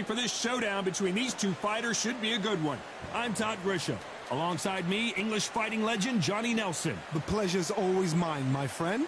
ready for this showdown between these two fighters. Should be a good one. I'm Todd Grisham. Alongside me, English fighting legend Johnny Nelson. The pleasure's always mine, my friend.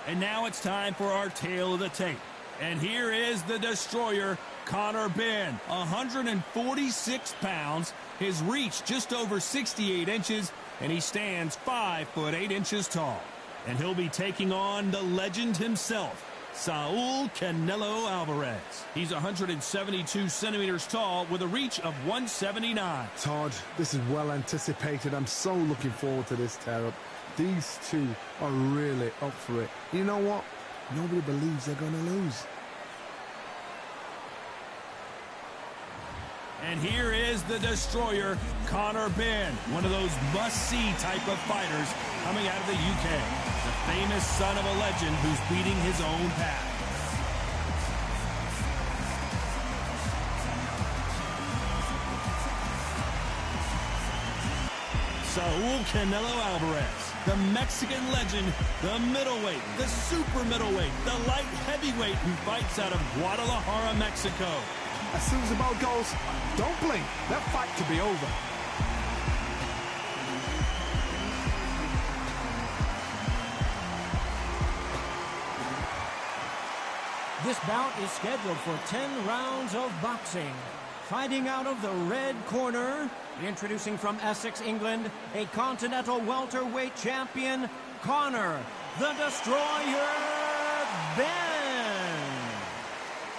And now it's time for our tale of the tape. And here is the destroyer, Conor Benn. 146 pounds, his reach just over 68 inches, and he stands 5 foot 8 inches tall. And he'll be taking on the legend himself, Saul Canelo Alvarez. He's 172 centimeters tall with a reach of 179. Todd, this is well anticipated. I'm so looking forward to this tear-up. These two are really up for it. You know what? Nobody believes they're going to lose. And here is the destroyer, Conor Benn, one of those must-see type of fighters coming out of the UK. The famous son of a legend who's beating his own path. Saul Canelo Alvarez, the Mexican legend, the middleweight, the super middleweight, the light heavyweight who fights out of Guadalajara, Mexico. As soon as the bell goes, don't blink. That fight could be over. This bout is scheduled for 10 rounds of boxing. Fighting out of the red corner, introducing from Essex, England, a continental welterweight champion, Conor, the Destroyer, Benn.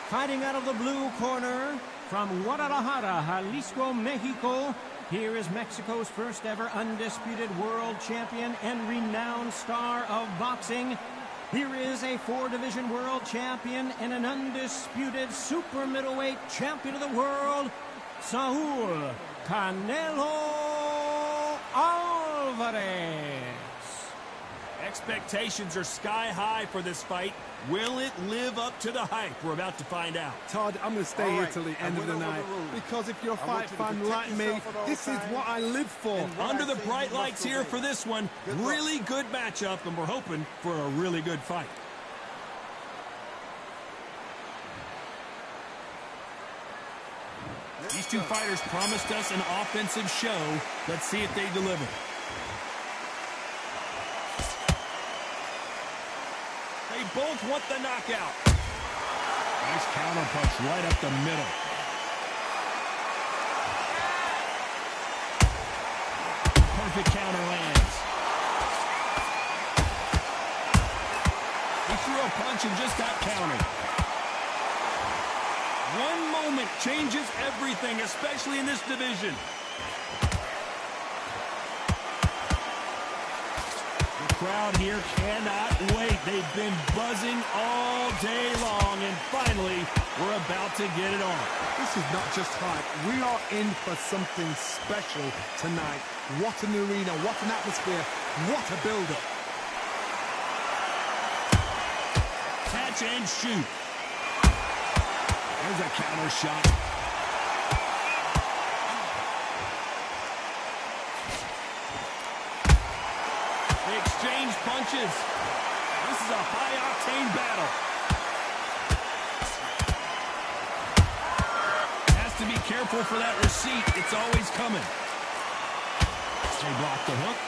Fighting out of the blue corner, from Guadalajara, Jalisco, Mexico, here is Mexico's first ever undisputed world champion and renowned star of boxing. Here is a 4-division world champion and an undisputed super middleweight champion of the world, Saul Canelo Alvarez. Expectations are sky high for this fight. Will it live up to the hype? We're about to find out. Todd, I'm going to stay here till the end of the night. Because if you're a fight fan like me, this is what I live for. Under the bright lights here for this one. Really good matchup, and we're hoping for a really good fight. These two fighters promised us an offensive show. Let's see if they deliver. They both want the knockout. Nice counter punch right up the middle. Perfect counter lands. He threw a punch and just got countered. One moment changes everything, especially in this division. Crowd here cannot wait. They've been buzzing all day long, and finally, we're about to get it on. This is not just hype. We are in for something special tonight. What an arena, what an atmosphere, what a build-up. Catch and shoot. There's a counter shot. Exchange punches. This is a high-octane battle. Has to be careful for that receipt. It's always coming. They block the hook.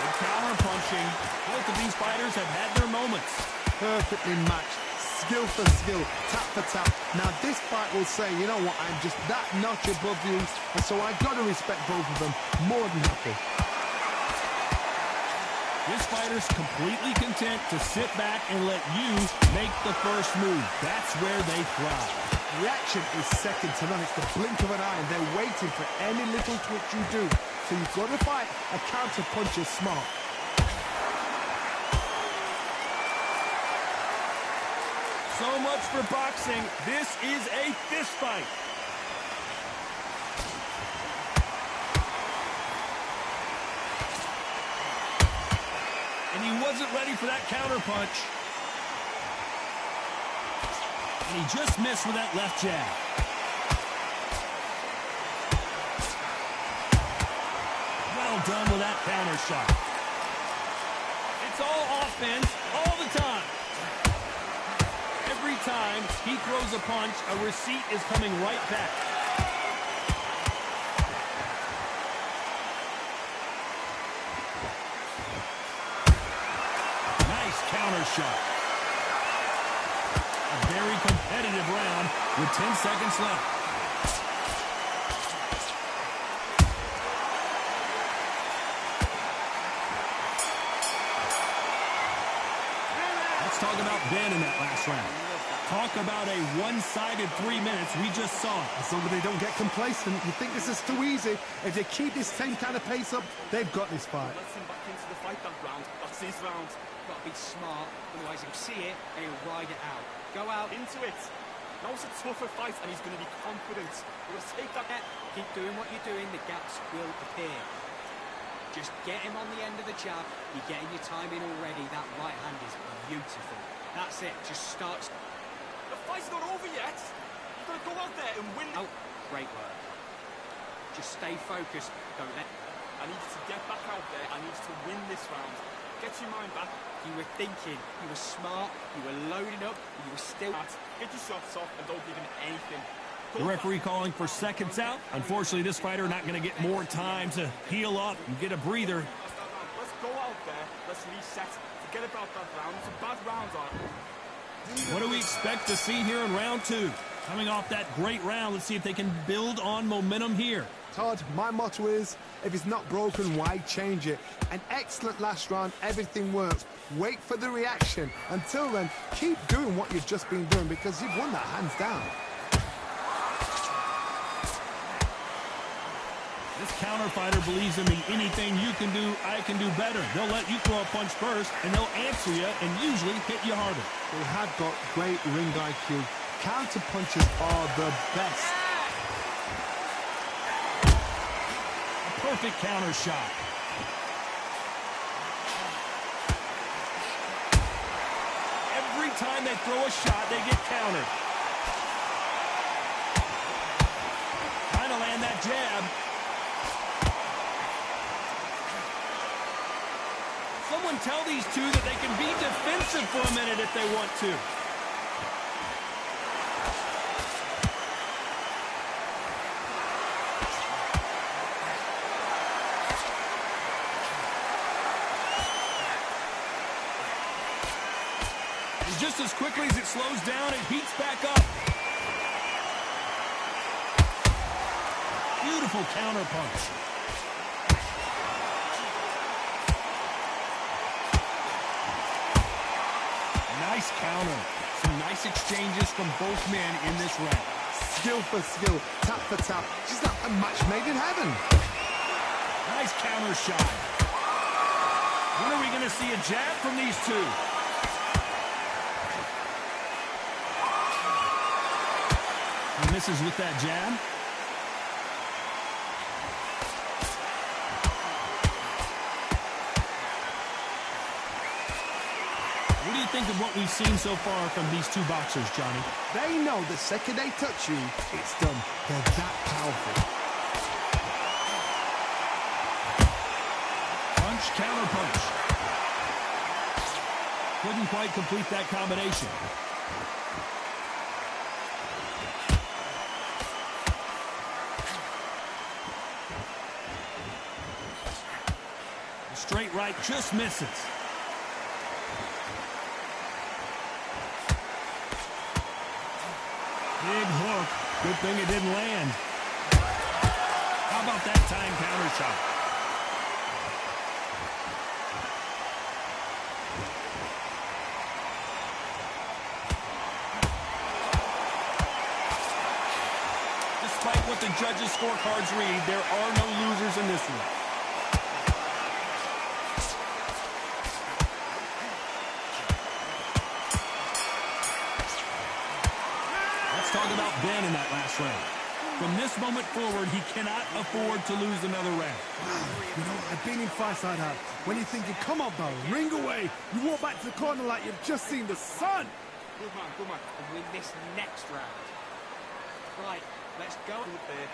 Good counter punching. Both of these fighters have had their moments. Perfectly matched. Skill for skill, tap for tap. Now this fight will say, you know what, I'm just that notch above you, and so I've got to respect both of them more than happy. This fighter's completely content to sit back and let you make the first move. That's where they thrive. Reaction is second to none. It's the blink of an eye, and they're waiting for any little twitch you do. So you've got to fight a counter punch is smart. So much for boxing. This is a fist fight. And he wasn't ready for that counter punch. And he just missed with that left jab. Well done with that counter shot. It's all offense all the time. Every time he throws a punch, a receipt is coming right back. Nice counter shot. A very competitive round with 10 seconds left. Let's talk about Benn in that last round. Talk about a one-sided 3 minutes. We just saw it. As long as they don't get complacent, you think this is too easy. If they keep this same kind of pace up, they've got this fight. Let's him back into the fight that round. That's his round. Got to be smart, otherwise he'll see it and he'll ride it out. Go out. Into it. Now it's a tougher fight and he's going to be confident. He'll take that. Keep doing what you're doing, the gaps will appear. Just get him on the end of the jab. You're getting your time in already. That right hand is beautiful. That's it. Just starts. The fight's not over yet. You've got to go out there and win. Oh, great work. Just stay focused. Don't let. I need you to get back out there. I need you to win this round. Get your mind back. You were thinking. You were smart. You were loading up. You were still. Get your shots off and don't give him anything. The referee calling for seconds out. Unfortunately, this fighter not going to get more time to heal up and get a breather. Let's go out there. Let's reset. Forget about that round. It's a bad round, What do we expect to see here in round 2? Coming off that great round, let's see if they can build on momentum here. Todd, my motto is, if it's not broken, why change it? An excellent last round, everything works. Wait for the reaction. Until then, keep doing what you've just been doing because you've won that hands down. This counter fighter believes in me. Anything you can do, I can do better. They'll let you throw a punch first, and they'll answer you and usually hit you harder. They have got great ring IQ. Counter punches are the best. A perfect counter shot. Every time they throw a shot, they get countered. Trying to land that jab. Someone tell these two that they can be defensive for a minute if they want to. And just as quickly as it slows down, it heats back up. Beautiful counter punch. Nice counter. Some nice exchanges from both men in this round. Skill for skill, tap for tap. Just like a match made in heaven. Nice counter shot. When are we going to see a jab from these two? He misses with that jab. What do you think of what we've seen so far from these two boxers, Johnny? They know the second they touch you, it's done. They're that powerful. Punch, counter punch. Couldn't quite complete that combination. The straight right just misses. Big hook. Good thing it didn't land. How about that time counter shot? Despite what the judges' scorecards read, there are no losers in this one. Talk about Benn in that last round. From this moment forward, he cannot afford to lose another round. You know, I've been in fights like that. When you're thinking, come on, bro, ring away. You walk back to the corner like you've just seen the sun. Good man, good man. And win this next round. Right, let's go. There.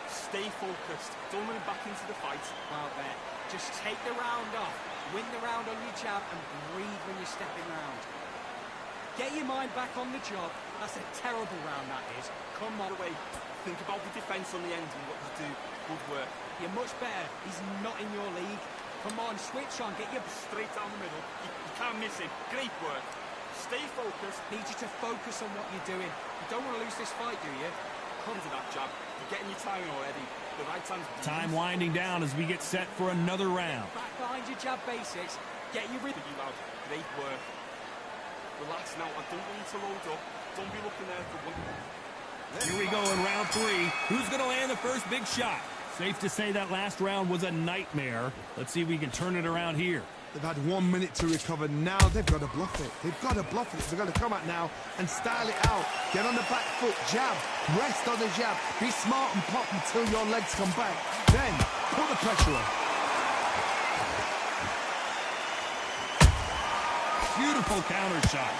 Stay focused. Don't run back into the fight. Out there. Just take the round off. Win the round on your jab and breathe when you're stepping round. Get your mind back on the job. That's a terrible round, that is. Come on. Away. Think about the defense on the end and what you do. Good work. You're much better. He's not in your league. Come on, switch on. Get your... Straight down the middle. You can't miss him. Great work. Stay focused. Need you to focus on what you're doing. You don't want to lose this fight, do you? Come to that jab. You're getting your timing already. The right hand's... Time winding down as we get set for another round. Back behind your jab basics. Get your rhythm. You out. Great work. Relax now. I don't want you to load up. Don't be looking there for one. Here we go in round 3. Who's going to land the first big shot? Safe to say that last round was a nightmare. Let's see if we can turn it around here. They've had 1 minute to recover. Now they've got to bluff it. They've got to bluff it. They've got to come out now and style it out. Get on the back foot, jab, rest on the jab. Be smart and pop until your legs come back. Then put the pressure on. Beautiful counter shot.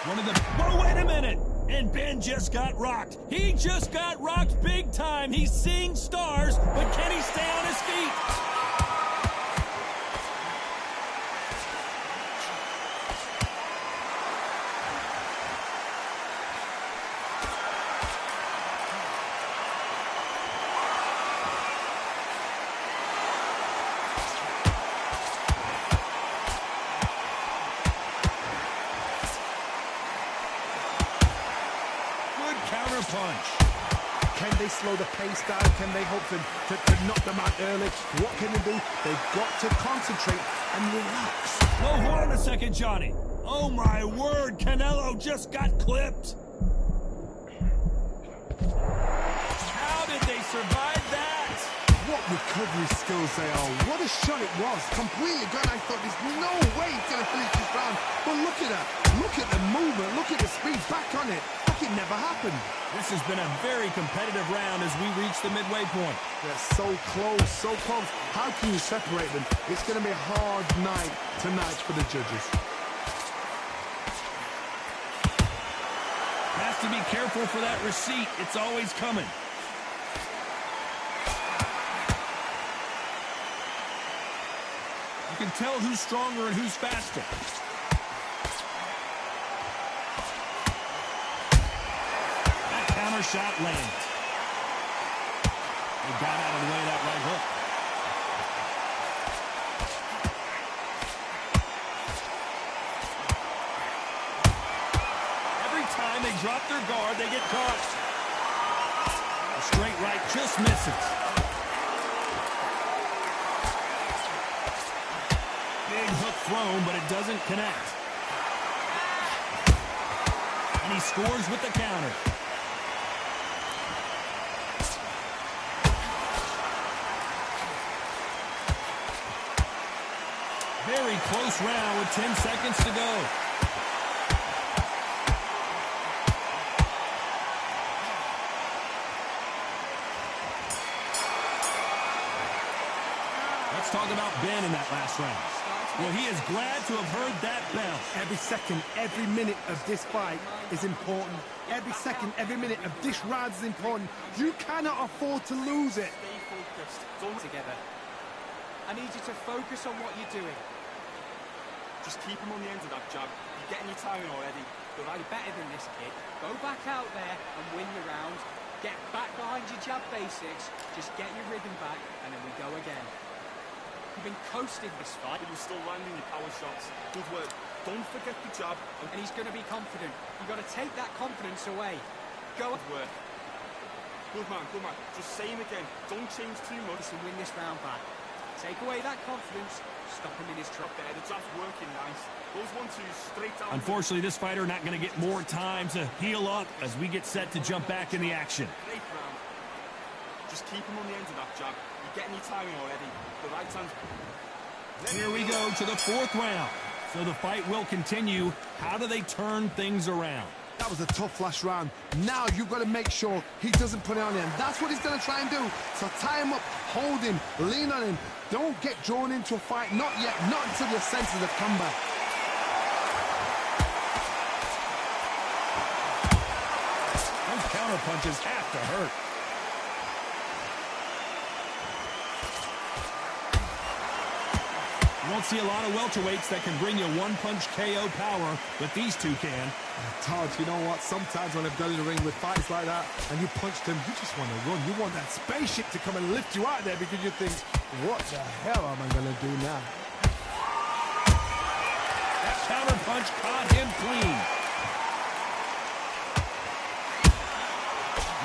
One of the... Whoa, wait a minute! And Benn just got rocked. He just got rocked big time. He's seeing stars, but can he stay on his feet? Punch. Can they slow the pace down? Can they hope to knock them out early? What can they do? They've got to concentrate and relax. Oh, hold on a second, Johnny. Oh, my word. Canelo just got clipped. How did they survive that? What recovery skills they are. What a shot it was. Completely gone. I thought there's no way he's going to finish this round. But look at that. Look at the movement. Look at the speed. Back on it. Like it never happened. This has been a very competitive round as we reach the midway point. They're so close, so close. How can you separate them? It's going to be a hard night tonight for the judges. Has to be careful for that receipt. It's always coming. You can tell who's stronger and who's faster. That counter shot lands. They got out of the way of that right hook. Every time they drop their guard, they get caught. The straight right just misses. Big hook thrown, but it doesn't connect. And he scores with the counter. Very close round with 10 seconds to go. Let's talk about Benn in that last round. Well, he is glad to have heard that bell. Every second, every minute of this fight is important. Every second, every minute of this round is important. You cannot afford to lose it. Stay focused. Don't together. I need you to focus on what you're doing. Just keep him on the end of that jab. You're getting your timing already. You're better than this, kid. Go back out there and win the round. Get back behind your jab basics. Just get your rhythm back, and then we go again. You've been coasting this fight. But you're still landing your power shots. Good work. Don't forget the jab. And he's going to be confident. You've got to take that confidence away. Go. Good work. Good man, good man. Just say him again. Don't change too much. And win this round back. Take away that confidence. Stop him in his trap. There, the jab's working nice. Those 1-2s straight down. Unfortunately, this fighter not going to get more time to heal up as we get set to jump back in the action. Great round. Just keep him on the end of that jab. You're getting your timing already. The right hand. Here we go to the 4th round. So the fight will continue. How do they turn things around? That was a tough last round. Now you've got to make sure he doesn't put it on him. That's what he's going to try and do. So tie him up, hold him, lean on him. Don't get drawn into a fight. Not yet. Not until your senses have come back. Those counter punches have to hurt. You don't see a lot of welterweights that can bring you one-punch KO power, but these two can. Todd, you know what? Sometimes when I've done in the ring with fights like that and you punch them, you just want to run. You want that spaceship to come and lift you out there because you think, what the hell am I going to do now? That counter punch caught him clean.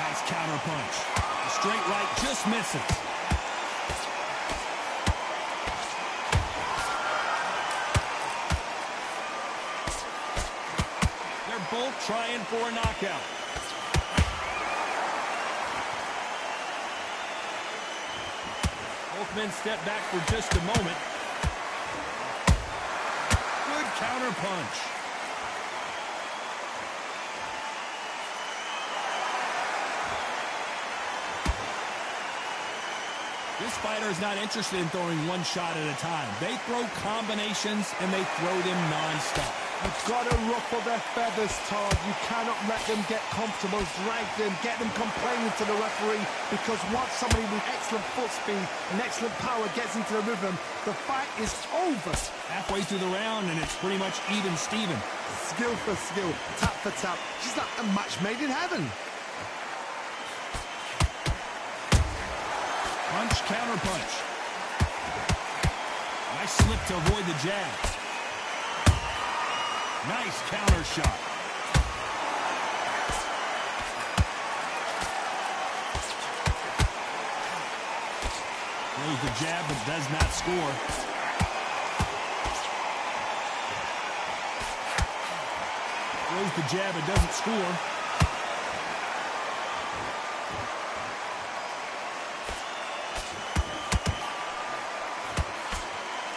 Nice counter punch. The straight right just misses. Both trying for a knockout. Both men step back for just a moment. Good counter punch. This fighter is not interested in throwing one shot at a time. They throw combinations and they throw them non-stop. You've got to ruffle their feathers, Todd. You cannot let them get comfortable, drag them, get them complaining to the referee, because once somebody with excellent foot speed and excellent power gets into the rhythm, the fight is over. Halfway through the round, and it's pretty much even Steven. Skill for skill, tap for tap. She's like a match made in heaven. Punch, counter punch. Nice slip to avoid the jab. Nice counter shot. Throws the jab but does not score. Throws the jab but doesn't score.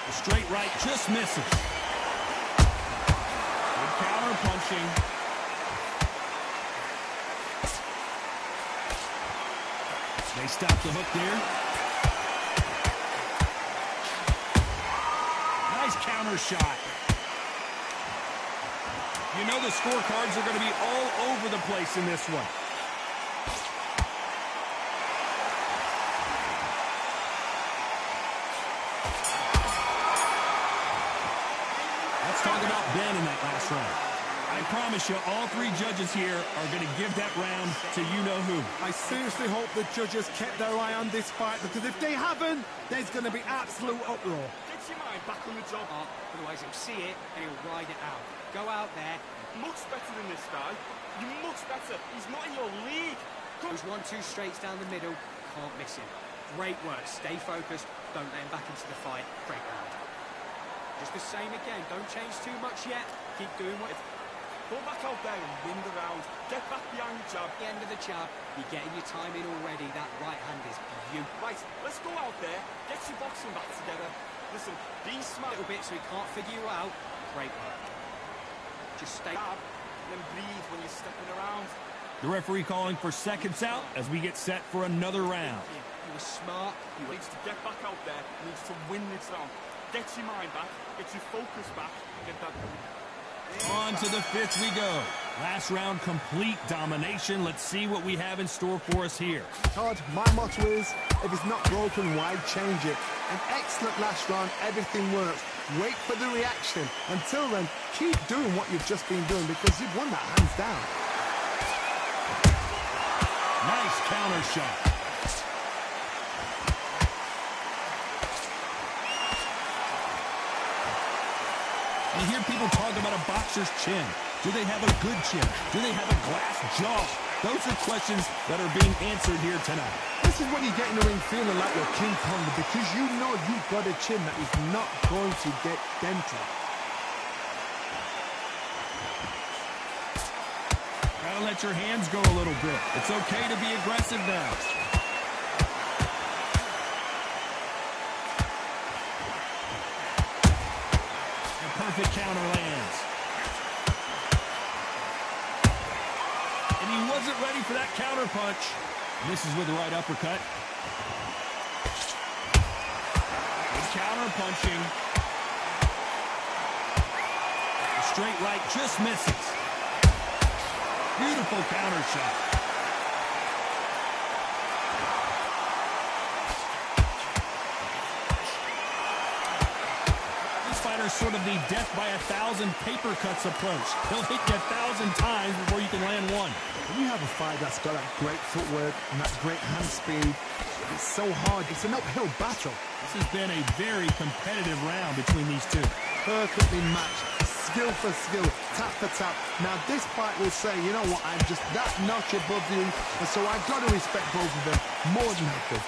The straight right just misses. Counter punching. They stop the hook there. Nice counter shot. You know the scorecards are going to be all over the place in this one. Let's talk about Benn in that last round. I promise you, all three judges here are going to give that round to you-know-who. I seriously hope the judges kept their eye on this fight, because if they haven't, there's going to be absolute uproar. Get your mind back on the job. Otherwise he'll see it and he'll ride it out. Go out there. Much better than this guy. You're much better. He's not in your league. Those 1-2 straights down the middle. Can't miss him. Great work. Stay focused. Don't let him back into the fight. Great round. Just the same again. Don't change too much yet. Keep doing what... Go back out there and win the round. Get back behind the jab. At the end of the jab, you're getting your time in already. That right hand is beautiful. Right, let's go out there. Get your boxing back together. Listen, be smart. A little bit so he can't figure you out. Great work. Just stay... Jab, and then breathe when you're stepping around. The referee calling for seconds out as we get set for another round. You were smart. He needs to get back out there. He needs to win this round. Get your mind back. Get your focus back. Get that... On to the fifth we go. Last round, complete domination. Let's see what we have in store for us here. Todd, my motto is, if it's not broken, why change it? An excellent last round, everything works. Wait for the reaction. Until then, keep doing what you've just been doing, because you've won that hands down. Nice counter shot. You hear people talk about a boxer's chin. Do they have a good chin? Do they have a glass jaw? Those are questions that are being answered here tonight. This is when you get in the ring feeling like you're King Kong, because you know you've got a chin that is not going to get dented. Gotta let your hands go a little bit. It's okay to be aggressive now. Perfect counter lands. And he wasn't ready for that counter punch. Misses with the right uppercut. Good counter punching. The straight right just misses. Beautiful counter shot. fighter's sort of the death by 1,000 paper cuts approach. He'll hit you 1,000 times before you can land one. When you have a fight that's got that great footwork and that great hand speed, it's so hard. It's an uphill battle. This has been a very competitive round between these two. Perfectly matched, skill for skill, tap for tap. Now this fight will say, you know what, I'm just that notch above you, and so I've got to respect both of them more than happy.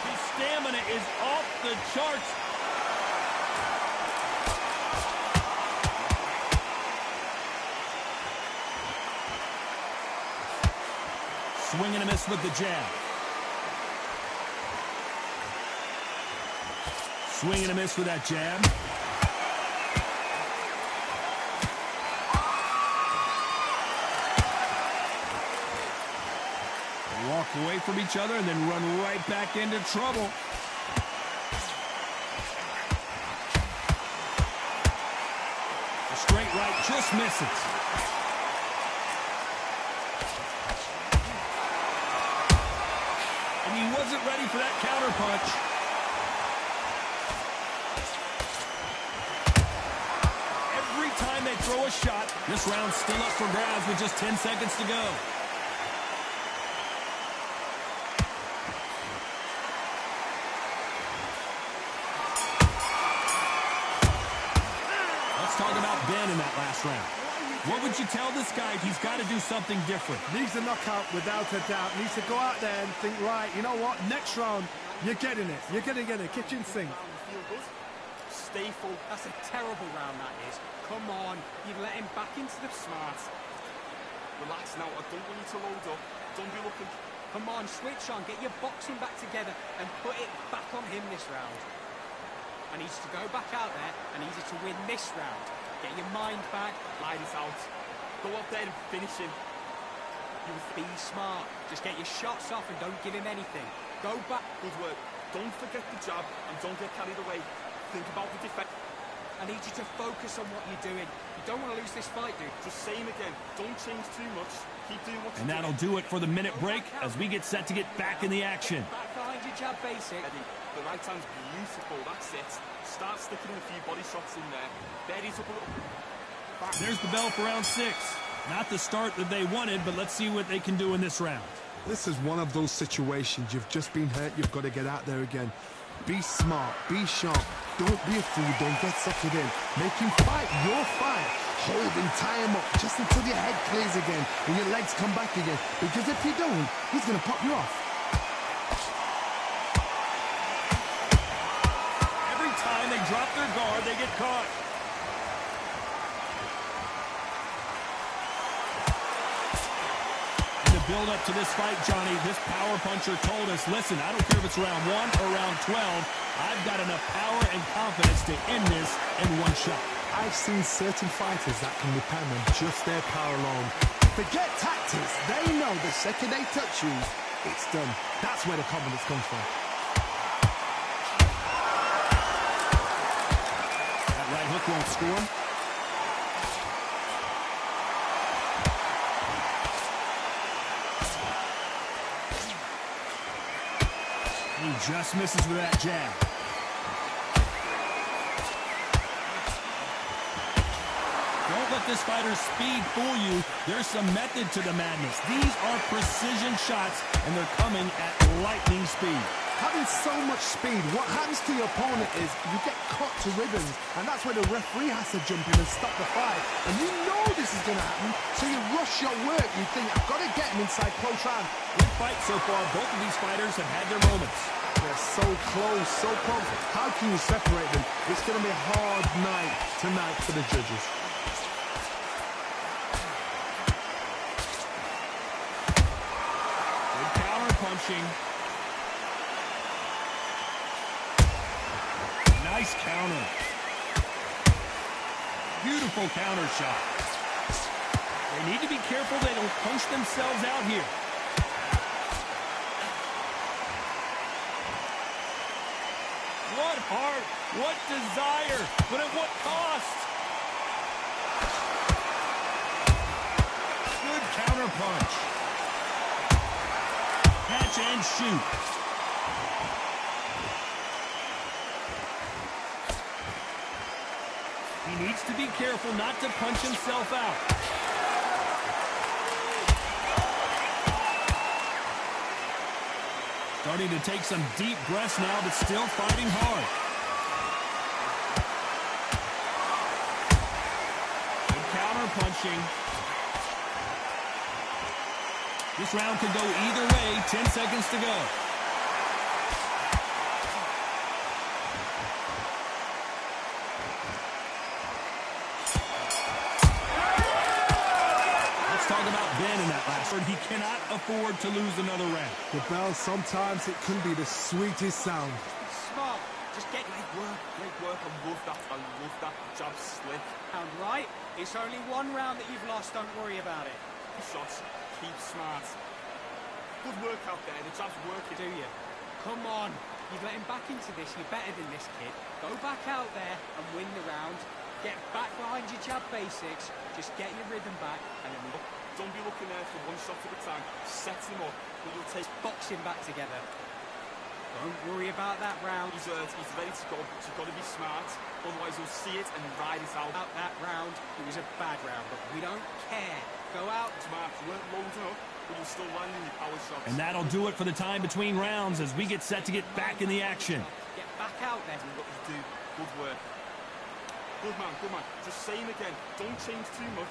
His stamina is off the charts. Swing and a miss with the jab. Swing and a miss with that jab. They walk away from each other and then run right back into trouble. A straight right just misses. And he wasn't ready for that counter punch. Time they throw a shot. This round's still up for grabs with just 10 seconds to go. Let's talk about Benn in that last round. What would you tell this guy? He's got to do something different. Needs a knockout without a doubt. Needs to go out there and think, right, you know what, next round, you're getting it. You're going to get a kitchen sink. Stay full. That's a terrible round, that is. Come on, you've let him back into the smart. Relax now, I don't want you to load up. Don't be looking. Come on, switch on, get your boxing back together and put it back on him this round. I need you to go back out there. I need you to win this round. Get your mind back. Lie this out. Go up there and finish him. You be smart. Just get your shots off and don't give him anything. Go back. Good work. Don't forget the jab and don't get carried away. Think about the defense. I need you to focus on what you're doing. You don't want to lose this fight, dude. Just same again. Don't change too much. Keep doing what you're doing. And that'll do it for the minute break as we get set to get back in the action. Back behind your jab basic. Eddie, the right hand's beautiful. That's it. Start sticking in a few body shots in there. Berries up a little. Back. There's the bell for round 6. Not the start that they wanted, but let's see what they can do in this round. This is one of those situations. You've just been hurt. You've got to get out there again. Be smart. Be sharp. Don't be a fool. Don't get suckered in. Make him fight your fight. Hold him, tie him up just until your head clears again and your legs come back again. Because if you don't, he's going to pop you off. Every time they drop their guard, they get caught. Build up to this fight, Johnny. This power puncher told us, listen, I don't care if it's round 1 or round 12. I've got enough power and confidence to end this in one shot. I've seen certain fighters that can depend on just their power alone. Forget tactics. They know the second they touch you, it's done. That's where the confidence comes from. That right hook won't score. He just misses with that jab. Don't let this fighter's speed fool you. There's some method to the madness. These are precision shots, and they're coming at lightning speed. Having so much speed, what happens to your opponent is you get cut to ribbons, and that's where the referee has to jump in and stop the fight. And you know this is going to happen, so you rush your work. You think, I've got to get him inside close round. Good fight so far. Both of these fighters have had their moments. They're so close, so close. How can you separate them? It's going to be a hard night tonight for the judges. Good counter punching. Nice counter. Beautiful counter shot. They need to be careful they don't punch themselves out here. What heart, what desire, but at what cost? Good counter punch. Catch and shoot. He needs to be careful not to punch himself out. Starting to take some deep breaths now, but still fighting hard. Good counter punching. This round could go either way. 10 seconds to go. Benn in that last word. He cannot afford to lose another round. The bell, sometimes it can be the sweetest sound. Smart. Just get Great work. I love that jab slip. round right. It's only one round that you've lost. Don't worry about it. Shots, keep smart. Good work out there. The jab's working. Do you? Come on. You've let him back into this. You're better than this kid. Go back out there and win the round. Get back behind your jab basics. Just get your rhythm back and then look. Don't be looking there for one shot at a time. Set him up. You'll take boxing back together. Don't worry about that round. He's ready to go, but you've got to be smart. Otherwise, you'll see it and ride it out. Out that round, it was a bad round, but we don't care. Go out. Smart. You weren't loading up, but you're still landing your power shots. And that'll do it for the time between rounds as we get set to get back in the action. Get back out there. You've got to do good work. Good man. Just same again. Don't change too much.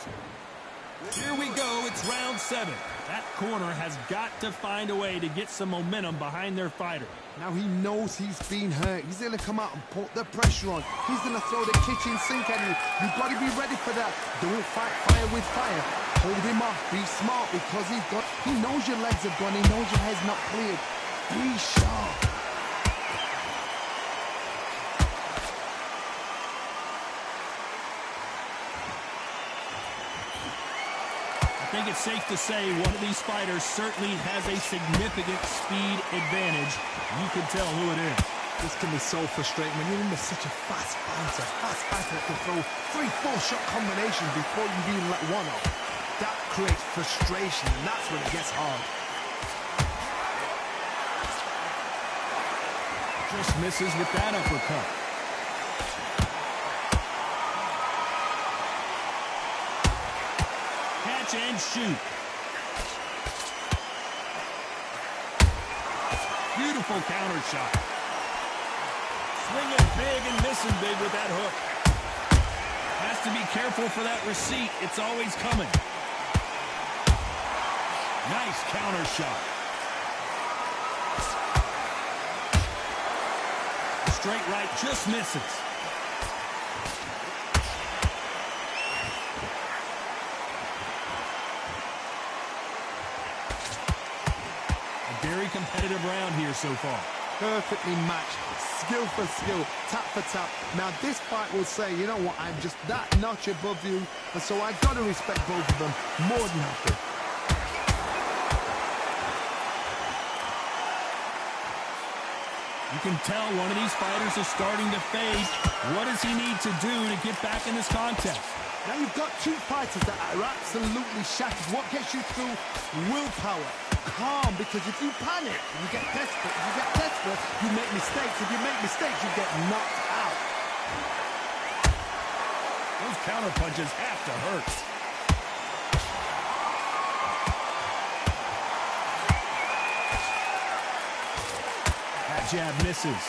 Here we go. It's round 7. That corner has got to find a way to get some momentum behind their fighter. Now he knows he's been hurt. He's going to come out and put the pressure on. He's going to throw the kitchen sink at you. You've got to be ready for that. Don't fight fire with fire. Hold him off. Be smart because he knows your legs have gone. He knows your head's not cleared. Be sharp. I think it's safe to say one of these fighters certainly has a significant speed advantage. You can tell who it is. This can be so frustrating when you're in such a fast fighter that can throw 3-4 shot combinations before you even let one off. That creates frustration, and that's when it gets hard. Just misses with that uppercut. Catch and shoot. Beautiful counter shot. Swinging big and missing big with that hook. Has to be careful for that receipt. It's always coming. Nice counter shot. Straight right just misses. A very competitive round here so far. Perfectly matched, skill for skill, tap for tap. Now this fight will say, you know what, I'm just that notch above you, and so I've got to respect both of them more than happy. You can tell one of these fighters is starting to fade. What does he need to do to get back in this contest? Now you've got two fighters that are absolutely shattered. What gets you through? Willpower. Calm, because if you panic, you get desperate. If you get desperate, you make mistakes. If you make mistakes, you get knocked out. Those counter punches have to hurt. That jab misses.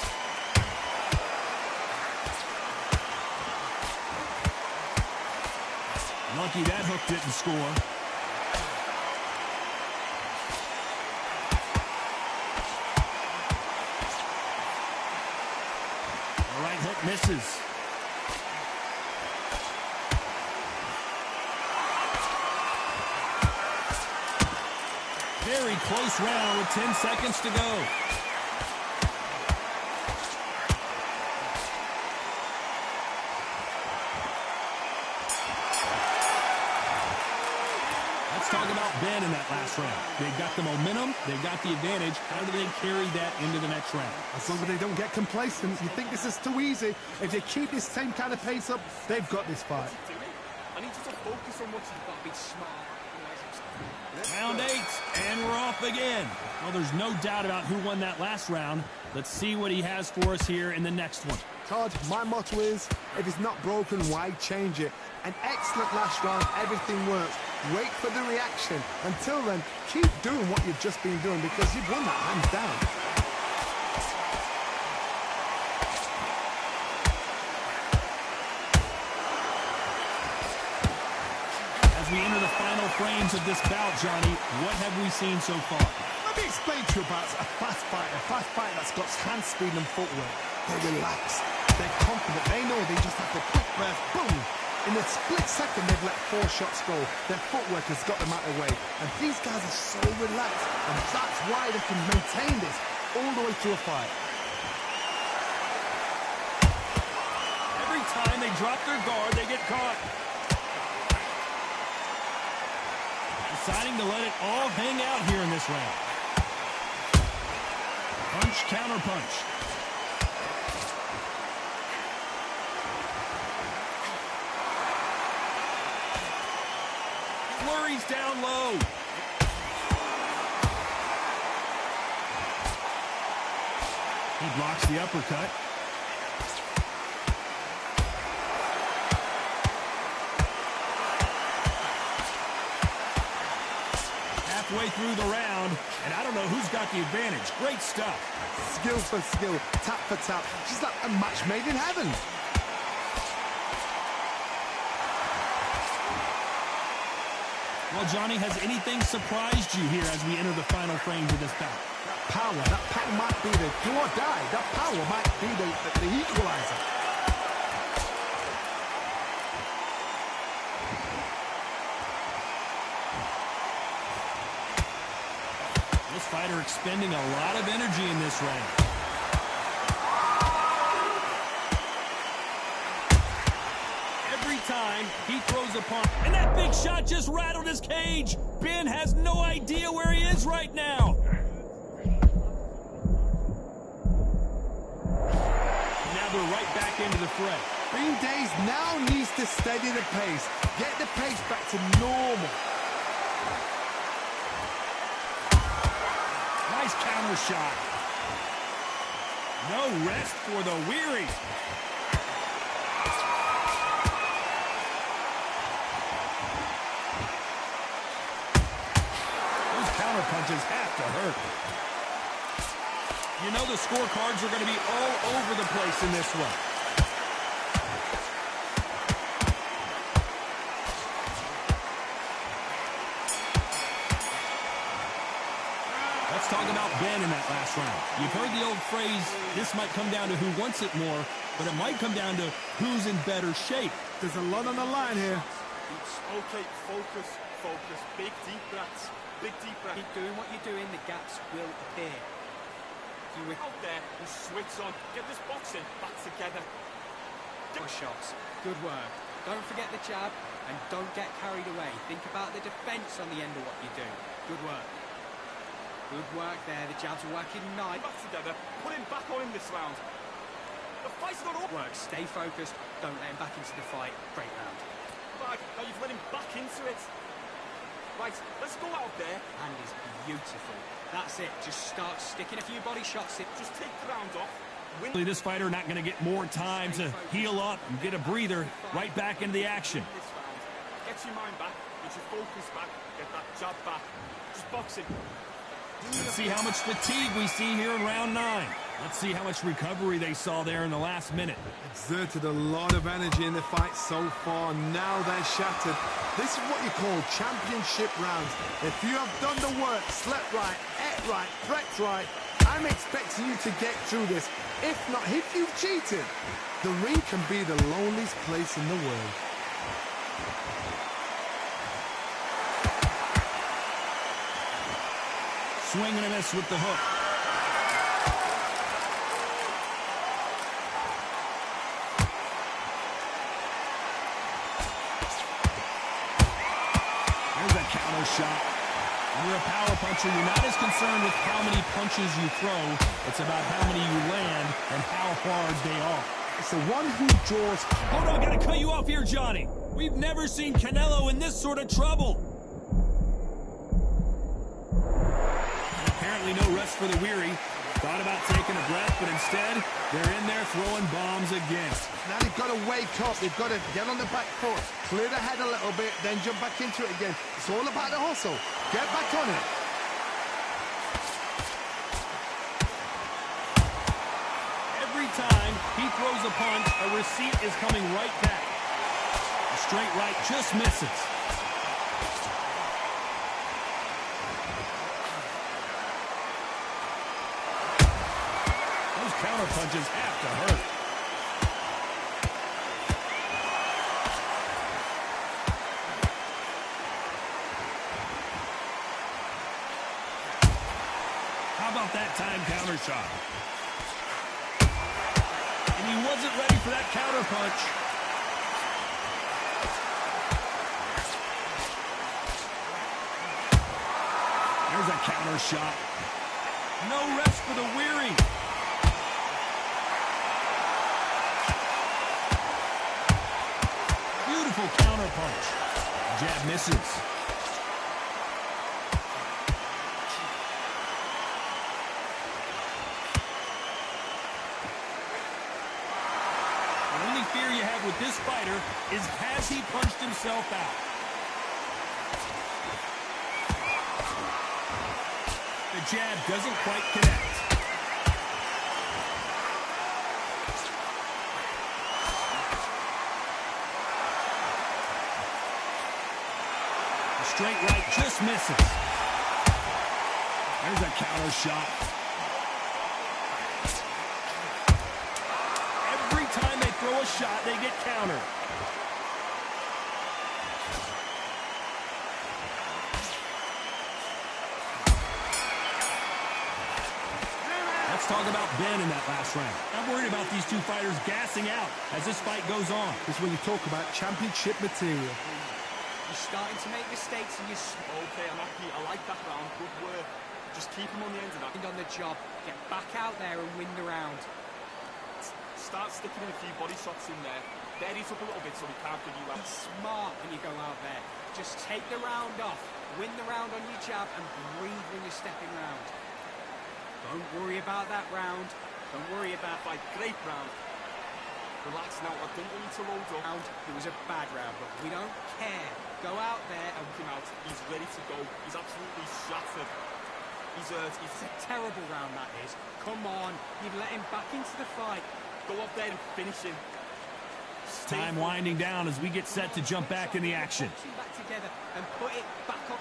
Lucky that hook didn't score. The right hook misses. Very close round with 10 seconds to go. Talk about Benn in that last round. They've got the momentum, they've got the advantage. How do they carry that into the next round? As long as they don't get complacent, you think this is too easy. If they keep this same kind of pace up, they've got this fight. I need you to focus on what you've got to be smart. Round 8, and we're off again. Well, there's no doubt about who won that last round. Let's see what he has for us here in the next one. Todd, my motto is, if it's not broken, why change it? An excellent last round, everything works. Wait for the reaction. Until then, keep doing what you've just been doing because you've won that hands down. As we enter the final frames of this bout, Johnny, what have we seen so far? Let me explain to you about a fast fighter that's got hand speed and footwork. They're relaxed, they're confident, they know they just have to quick burst, boom! In a split second, they've let 4 shots go. Their footwork has got them out of the way. And these guys are so relaxed, and that's why they can maintain this all the way to a fight. Every time they drop their guard, they get caught. Deciding to let it all hang out here in this round. Punch, counter punch. Flurries down low. He blocks the uppercut. Halfway through the round, and I don't know who's got the advantage. Great stuff. Skill for skill, tap for tap. Just like a match made in heaven. Well, Johnny, has anything surprised you here as we enter the final frames of this bout? That power might be the do or die. That power might be the equalizer. This fighter expending a lot of energy in this round. Every time he throws a punch, and that big shot just rattled his cage. Benn has no idea where he is right now. Now they're right back into the fray. Green Days now needs to steady the pace. Get the pace back to normal. Nice counter shot. No rest for the weary. Those counter punches have to hurt. You know the scorecards are going to be all over the place in this one. Let's talk about Benn in that last round. You've heard the old phrase, this might come down to who wants it more, but it might come down to who's in better shape. There's a lot on the line here. Okay, focus. Big deep breaths. Keep doing what you're doing, the gaps will appear. You out there and switch on. Get this boxing back together. Good shots. Good work. Don't forget the jab and don't get carried away. Think about the defense on the end of what you do. Good work. Good work there. The jabs are working nice. Back together. Put him back on in this round. The fight's not over. Work. Stay focused. Don't let him back into the fight. Great round. Right, now you've let him back into it. Right, let's go out there. Hand is beautiful. That's it. Just start sticking a few body shots in. Just take the round off. Win. This fighter not going to get more time to heal up and get a breather. Right back into the action. Get your mind back. Get your focus back. Get that jab back. Just boxing. Let's see how much fatigue we see here in round 9. Let's see how much recovery they saw there in the last minute. Exerted a lot of energy in the fight so far. Now they're shattered. This is what you call championship rounds. If you have done the work, slept right, ate right, prepped right, I'm expecting you to get through this. If not, if you've cheated, the ring can be the loneliest place in the world. Swing and a miss with the hook. There's a counter shot. When you're a power puncher, you're not as concerned with how many punches you throw. It's about how many you land and how hard they are. It's the one who draws. Hold on, I gotta cut you off here, Johnny. We've never seen Canelo in this sort of trouble. Apparently no rest for the weary. Thought about taking a breath, but instead, they're in there throwing bombs again. Now they've got to wake up. They've got to get on the back foot, clear the head a little bit, then jump back into it again. It's all about the hustle. Get back on it. Every time he throws a punch, a receipt is coming right back. A straight right just misses. Those counter punches have to hurt. How about that time counter shot? And he wasn't ready for that counter punch. There's a counter shot. No rest for the weary. Beautiful counter punch. Jab misses. The only fear you have with this fighter is, has he punched himself out? The jab doesn't quite connect. The straight right just misses. There's a counter shot. Every time they throw a shot, they get countered. Let's talk about Benn in that last round. I'm worried about these two fighters gassing out as this fight goes on. This is when you talk about championship material. You're starting to make mistakes and you're... Okay, I'm happy. I like that round. Good work. Just keep him on the end of that. on the job. Get back out there and win the round. Start sticking in a few body shots in there. Bury it up a little bit so he can't give you out. Be smart when you go out there. Just take the round off. Win the round on your jab and breathe when you're stepping round. Don't worry about that round. Don't worry about Fight. Great round. Relax now. I don't want you to load up. round. It was a bad round, but we don't care. Go out there and Come out. He's ready to go. He's absolutely shattered. He's hurt. it's a terrible round, that is. Come on. You've let him back into the fight. Go up there and finish him. Time winding down as we get set to jump back in the action. Put him back together and put it back up.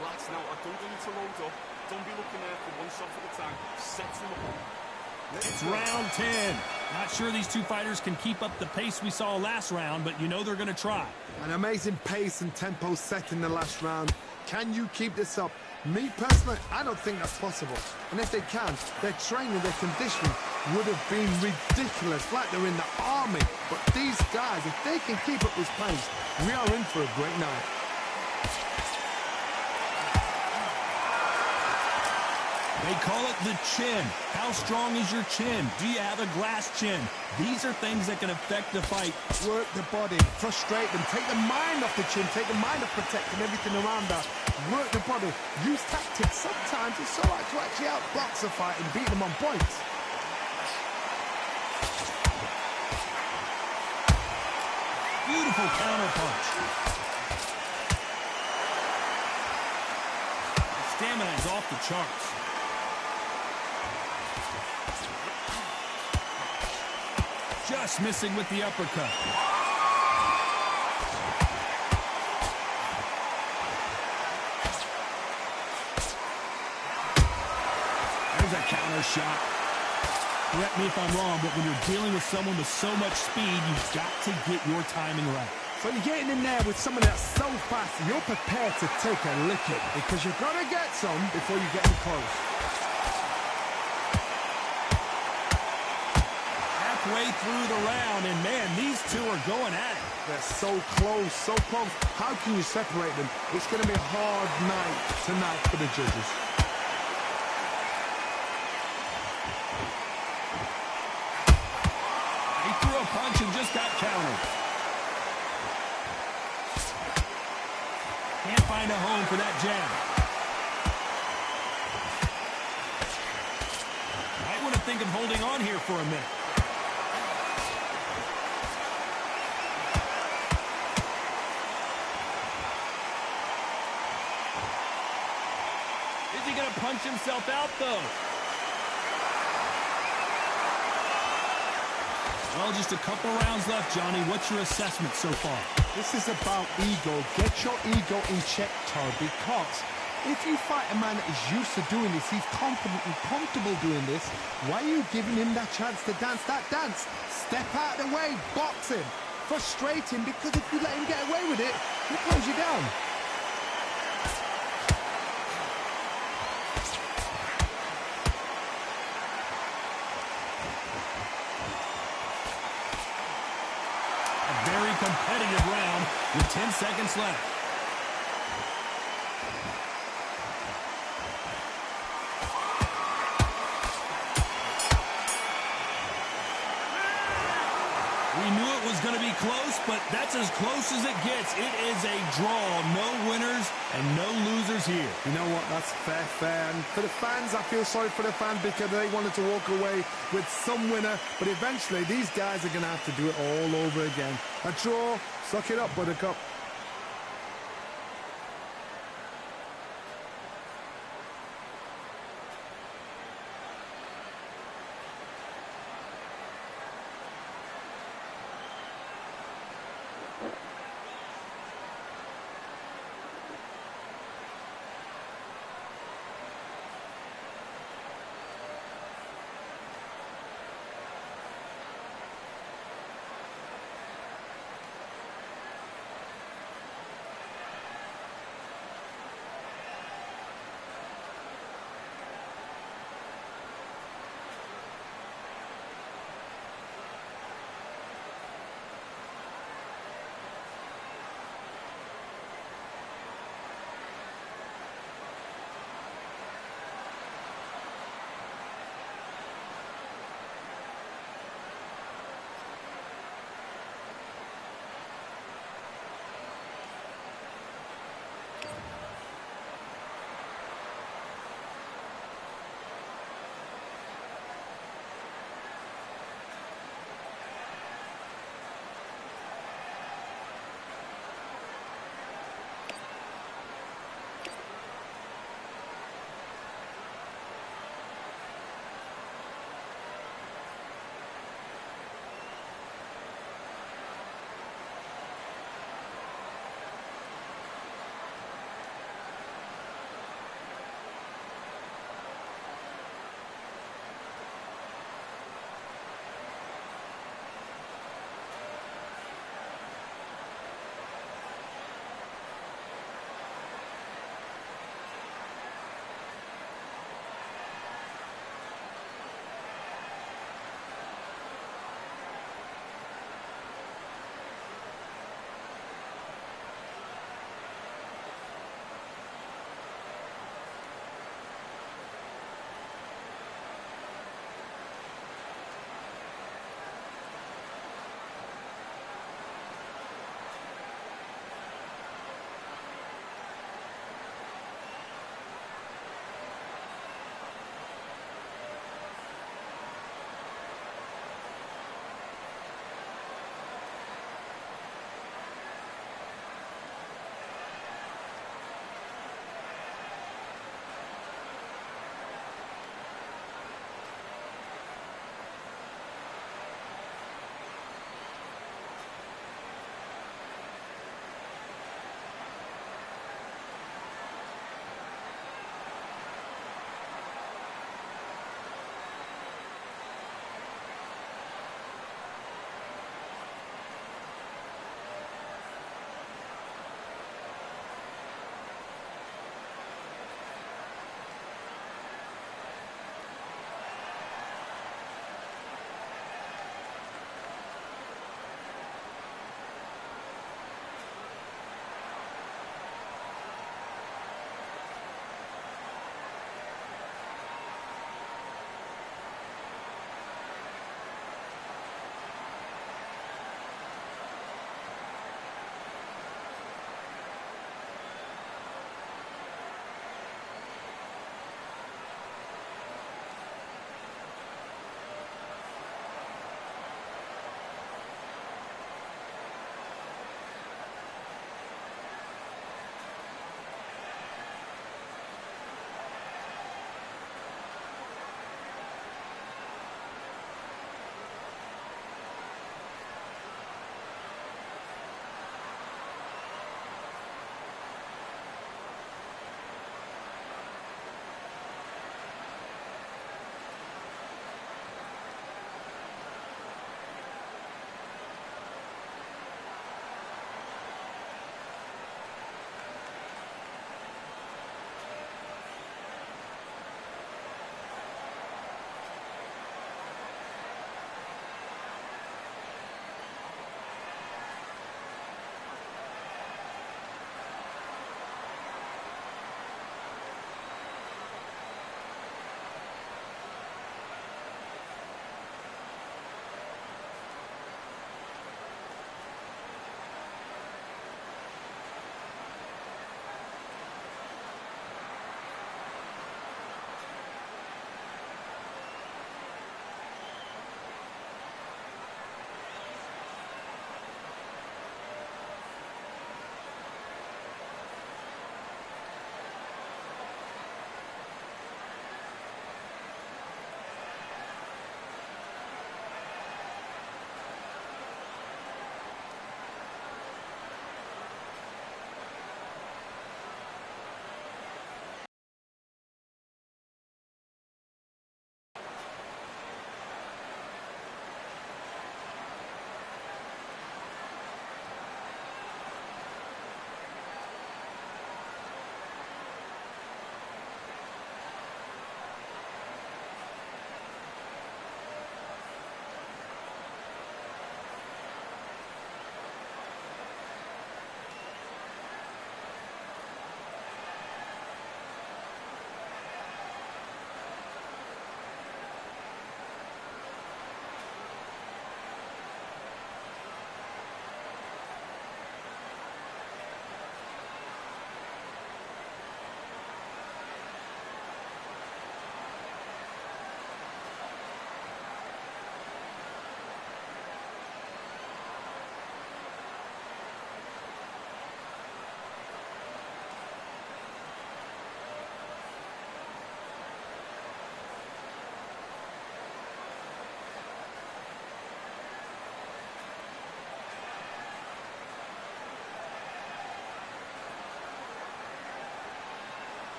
Relax now. I don't want you to load up. Don't be looking there for one shot at a time. Set him up. It's round 10. Not sure these two fighters can keep up the pace we saw last round, but you know they're going to try. An amazing pace and tempo set in the last round. Can you keep this up? Me personally, I don't think that's possible. And if they can, their training, their conditioning would have been ridiculous, like they're in the army. But these guys, if they can keep up this pace, we are in for a great night. They call it the chin. How strong is your chin? Do you have a glass chin? These are things that can affect the fight. Work the body, frustrate them, take the mind off the chin, take the mind off protecting everything around that. Work the body, use tactics. Sometimes it's all right to actually outbox a fight and beat them on points. Beautiful counter punch. The stamina is off the charts. Just missing with the uppercut. There's a counter shot. Correct me if I'm wrong, but when you're dealing with someone with so much speed, you've got to get your timing right. So you're getting in there with someone that's so fast, you're prepared to take a licking because you've got to get some before you get in close. Halfway through the round, and man, these two are going at it. They're so close, so close. How can you separate them? It's going to be a hard night tonight for the judges. He threw a punch and just got countered. Can't find a home for that jab. think of holding on here for a minute. Is he going to punch himself out, though? Well, just a couple rounds left, Johnny. What's your assessment so far? This is about ego. Get your ego in check, Tor, because if you fight a man that is used to doing this, he's confident and comfortable doing this, why are you giving him that chance to dance that dance? Step out of the way, box him, frustrate him, because if you let him get away with it, he pulls you down. Very competitive round with 10 seconds left. We knew it was going to be close, but that's as close as it gets. It is a draw. No winners and no losers here. You know what? That's fair. And for the fans, I feel sorry for the fans because they wanted to walk away with some winner. But eventually, these guys are going to have to do it all over again. A draw. Suck it up, Buttercup.